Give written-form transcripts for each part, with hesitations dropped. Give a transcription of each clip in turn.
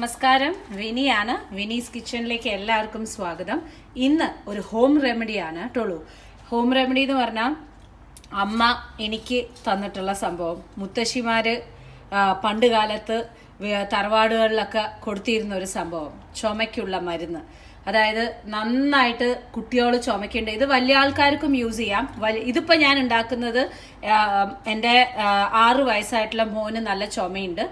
നമസ്കാരം, വിനിയാണ്. വിനീസ് കിച്ചണിലേക്ക് എല്ലാവർക്കും സ്വാഗതം. ഇന്ന് ഒരു ഹോം റെമഡിയാണ് കേട്ടോളൂ. ഹോം റെമഡി എന്ന് പറഞ്ഞാൽ അമ്മ എനിക്ക് തന്നിട്ടുള്ള സംഭവം. മുത്തശ്ശിമാര് പണ്ട് കാലത്ത് തറവാടുകളിലൊക്കെ കൊടുത്തിരുന്ന ഒരു സംഭവം, ചുമയ്ക്കുള്ള മരുന്ന്. അതായത് നന്നായിട്ട് കുട്ടികൾ ചുമക്കുണ്ട്. ഇത് വലിയ ആൾക്കാർക്കും യൂസ് ചെയ്യാം. ഇതിപ്പോൾ ഞാൻ ഉണ്ടാക്കുന്നത് എൻ്റെ 6 വയസ്സായിട്ടുള്ള മോന് നല്ല ചുമയുണ്ട്.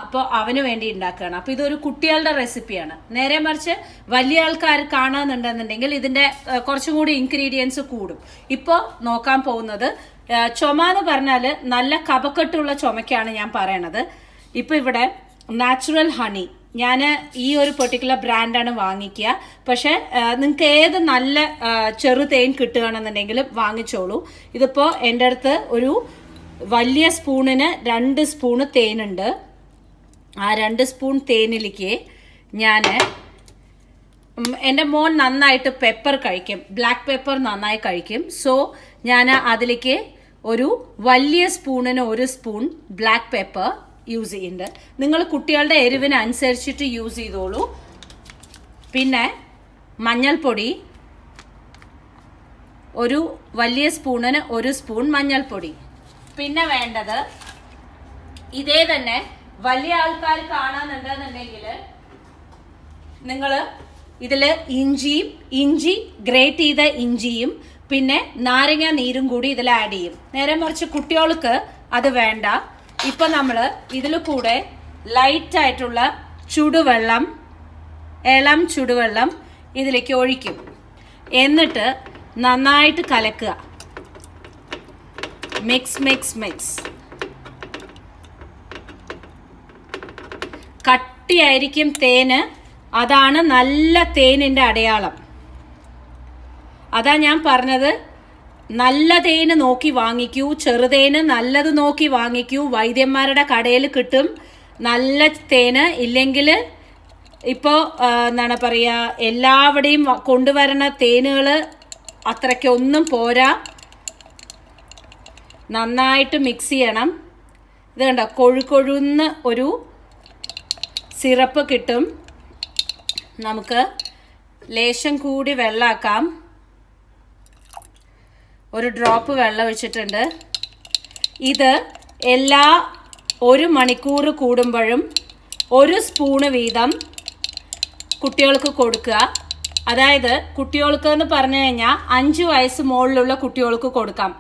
അപ്പോൾ അവന് വേണ്ടി ഉണ്ടാക്കുകയാണ്. അപ്പോൾ ഇതൊരു കുട്ടികളുടെ റെസിപ്പിയാണ്. നേരെ മറിച്ച് വലിയ ആൾക്കാർ കാണാന്നുണ്ടെന്നുണ്ടെങ്കിൽ ഇതിൻ്റെ കുറച്ചും കൂടി ഇൻഗ്രീഡിയൻസ് കൂടും. ഇപ്പോൾ നോക്കാൻ പോകുന്നത് ചുമ എന്ന് പറഞ്ഞാൽ നല്ല കഫക്കെട്ടുള്ള ചുമയ്ക്കാണ് ഞാൻ പറയണത്. ഇപ്പം ഇവിടെ നാച്ചുറൽ ഹണി, ഞാൻ ഈ ഒരു പെർട്ടിക്കുലർ ബ്രാൻഡാണ് വാങ്ങിക്കുക. പക്ഷെ നിങ്ങൾക്ക് ഏത് നല്ല ചെറുതേൻ കിട്ടുകയാണെന്നുണ്ടെങ്കിലും വാങ്ങിച്ചോളൂ. ഇതിപ്പോൾ എൻ്റെ അടുത്ത് ഒരു വലിയ സ്പൂണിന് 2 സ്പൂണ് തേനുണ്ട്. ആ 2 സ്പൂൺ തേനിലേക്ക് ഞാൻ, എൻ്റെ മോൻ നന്നായിട്ട് പെപ്പർ കഴിക്കും, ബ്ലാക്ക് പെപ്പർ നന്നായി കഴിക്കും. സോ ഞാൻ അതിലേക്ക് ഒരു വലിയ സ്പൂണിന് 1 സ്പൂൺ ബ്ലാക്ക് പെപ്പർ യൂസ് ചെയ്യുന്നുണ്ട്. നിങ്ങൾ കുട്ടികളുടെ എരിവിന് അനുസരിച്ചിട്ട് യൂസ് ചെയ്തോളൂ. പിന്നെ മഞ്ഞൾപ്പൊടി, ഒരു വലിയ സ്പൂണിന് 1 സ്പൂൺ മഞ്ഞൾപ്പൊടി. പിന്നെ വേണ്ടത് ഇതേ തന്നെ വലിയ ആൾക്കാർ കാണാന്നുണ്ടെന്നുണ്ടെങ്കിൽ നിങ്ങൾ ഇതിൽ ഇഞ്ചി ഗ്രേറ്റ് ചെയ്ത ഇഞ്ചിയും പിന്നെ നാരങ്ങ നീരും കൂടി ഇതിൽ ആഡ് ചെയ്യും. നേരെ മറിച്ച് കുട്ടികൾക്ക് അത് വേണ്ട. ഇപ്പൊ നമ്മള് ഇതിൽ കൂടെ ലൈറ്റ് ആയിട്ടുള്ള ചുടുവെള്ളം, ഇളം ചുടുവെള്ളം ഇതിലേക്ക് ഒഴിക്കും. എന്നിട്ട് നന്നായിട്ട് കലക്കുക. മിക്സ്. കട്ടിയായിരിക്കും തേന്. അതാണ് നല്ല തേനിന്റെ അടയാളം. അതാ ഞാൻ പറഞ്ഞത്, നല്ല തേന് നോക്കി വാങ്ങിക്കൂ, ചെറുതേന് നല്ലത് നോക്കി വാങ്ങിക്കൂ. വൈദ്യന്മാരുടെ കടയിൽ കിട്ടും നല്ല തേന്. ഇല്ലെങ്കിൽ ഇപ്പോൾ എന്താണ് പറയുക, എല്ലാവരുടെയും കൊണ്ടുവരണ തേനുകൾ അത്രയ്ക്കൊന്നും പോരാ. നന്നായിട്ട് മിക്സ് ചെയ്യണം. ഇത് കണ്ടോ, കൊഴുന്ന് ഒരു സിറപ്പ് കിട്ടും. നമുക്ക് ലേശം കൂടി വെള്ളമാക്കാം. ഒരു ഡ്രോപ്പ് വെള്ളം ഒഴിച്ചിട്ടുണ്ട്. ഇത് എല്ലാ 1 മണിക്കൂർ കൂടുമ്പോഴും 1 സ്പൂണ് വീതം കുട്ടികൾക്ക് കൊടുക്കുക. അതായത് കുട്ടികൾക്ക് എന്ന് പറഞ്ഞു കഴിഞ്ഞാൽ 5 വയസ്സ് മുകളിലുള്ള കുട്ടികൾക്ക് കൊടുക്കാം.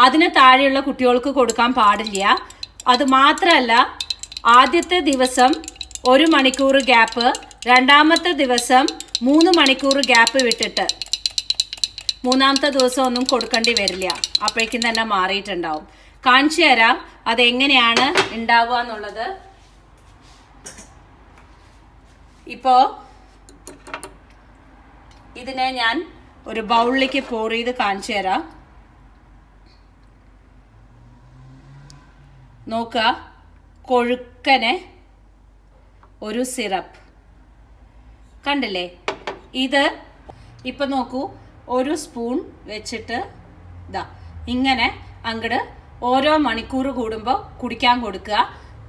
അതിന് താഴെയുള്ള കുട്ടികൾക്ക് കൊടുക്കാൻ പാടില്ല. അത് മാത്രമല്ല, ആദ്യത്തെ ദിവസം 1 മണിക്കൂർ ഗ്യാപ്പ്, രണ്ടാമത്തെ ദിവസം 3 മണിക്കൂർ ഗ്യാപ്പ് വിട്ടിട്ട്, 3-ാമത്തെ ദിവസം ഒന്നും കൊടുക്കേണ്ടി വരില്ല. അപ്പോഴേക്കും തന്നെ മാറിയിട്ടുണ്ടാവും. കാണിച്ചു തരാം അതെങ്ങനെയാണ് ഉണ്ടാവുക എന്നുള്ളത്. ഇപ്പോ ഇതിനെ ഞാൻ ഒരു ബൗളിലേക്ക് പോർ ചെയ്ത് കാണിച്ചു തരാം. നോക്കുക, കൊഴുക്കനെ ഒരു സിറപ്പ് കണ്ടില്ലേ? ഇത് ഇപ്പൊ നോക്കൂ, 1 സ്പൂൺ വെച്ചിട്ട് ഇതാ ഇങ്ങനെ അങ്ങട് ഓരോ മണിക്കൂർ കൂടുമ്പോൾ കുടിക്കാൻ കൊടുക്കുക.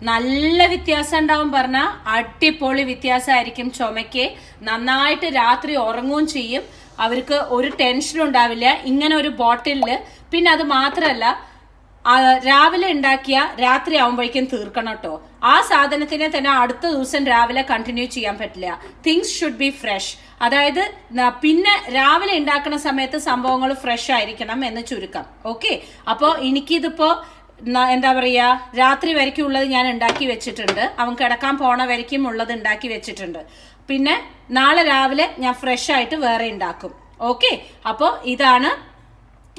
നല്ല വ്യത്യാസം ഉണ്ടാവും. പറഞ്ഞാൽ അടിപൊളി വ്യത്യാസമായിരിക്കും ചുമയ്ക്ക്. നന്നായിട്ട് രാത്രി ഉറങ്ങുകയും ചെയ്യും. അവർക്ക് ഒരു ടെൻഷനും ഉണ്ടാവില്ല ഇങ്ങനെ ഒരു ബോട്ടിലില്. പിന്നെ അത് മാത്രമല്ല, രാവിലെ ഉണ്ടാക്കിയ രാത്രി ആവുമ്പോഴേക്കും തീർക്കണം കേട്ടോ. ആ സാധനത്തിനെ തന്നെ അടുത്ത ദിവസം രാവിലെ കണ്ടിന്യൂ ചെയ്യാൻ പറ്റില്ല. Things should be fresh. അതായത് പിന്നെ രാവിലെ ഉണ്ടാക്കുന്ന സമയത്ത് സംഭവങ്ങൾ ഫ്രഷ് ആയിരിക്കണം എന്ന് ചുരുക്കം. ഓക്കെ, അപ്പോൾ എനിക്കിതിപ്പോ എന്താ പറയാ, രാത്രി വരയ്ക്കും ഉള്ളത് ഞാൻ ഉണ്ടാക്കി വെച്ചിട്ടുണ്ട്. അവൻ കിടക്കാൻ പോണ വരയ്ക്കും ഉള്ളത് ഉണ്ടാക്കി വെച്ചിട്ടുണ്ട്. പിന്നെ നാളെ രാവിലെ ഞാൻ ഫ്രഷ് ആയിട്ട് വേറെ ഉണ്ടാക്കും. ഓക്കെ, അപ്പോൾ ഇതാണ്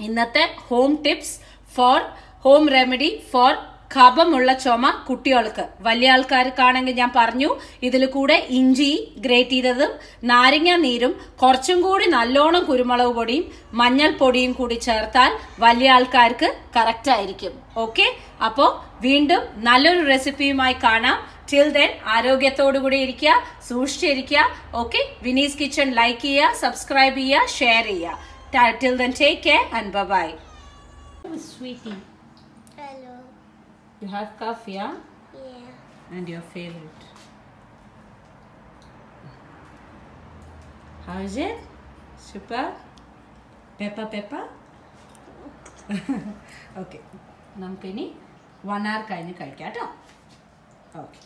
ഇന്നത്തെ home tips for home remedy for കഫമുള്ള ചുമ കുട്ടികൾക്ക്. വലിയ ആൾക്കാർക്കാണെങ്കിൽ ഞാൻ പറഞ്ഞു, ഇതിൽ കൂടെ ഇഞ്ചി ഗ്രേറ്റ് ചെയ്തതും നാരങ്ങ നീരും കുറച്ചും കൂടി നല്ലോണം കുരുമുളക് പൊടിയും മഞ്ഞൾപ്പൊടിയും കൂടി ചേർത്താൽ വലിയ ആൾക്കാർക്ക് കറക്റ്റ് ആയിരിക്കും. ഓക്കെ, അപ്പോൾ വീണ്ടും നല്ലൊരു റെസിപ്പിയുമായി കാണാം. ടിൽ ദെൻ ആരോഗ്യത്തോടു കൂടി ഇരിക്കുക, സൂക്ഷിച്ചിരിക്കുക. ഓക്കെ, വിനീസ് കിച്ചൺ ലൈക്ക് ചെയ്യുക, സബ്സ്ക്രൈബ് ചെയ്യുക, ഷെയർ ചെയ്യുക. Till then take care and bye. Sweetie. Hello. You have cough, yeah? Yeah. And your favorite. How's it? Super? Peppa? Okay. നമുക്കിനി 1 hour കഴിഞ്ഞ് കഴിക്കാം കേട്ടോ. ഓക്കെ.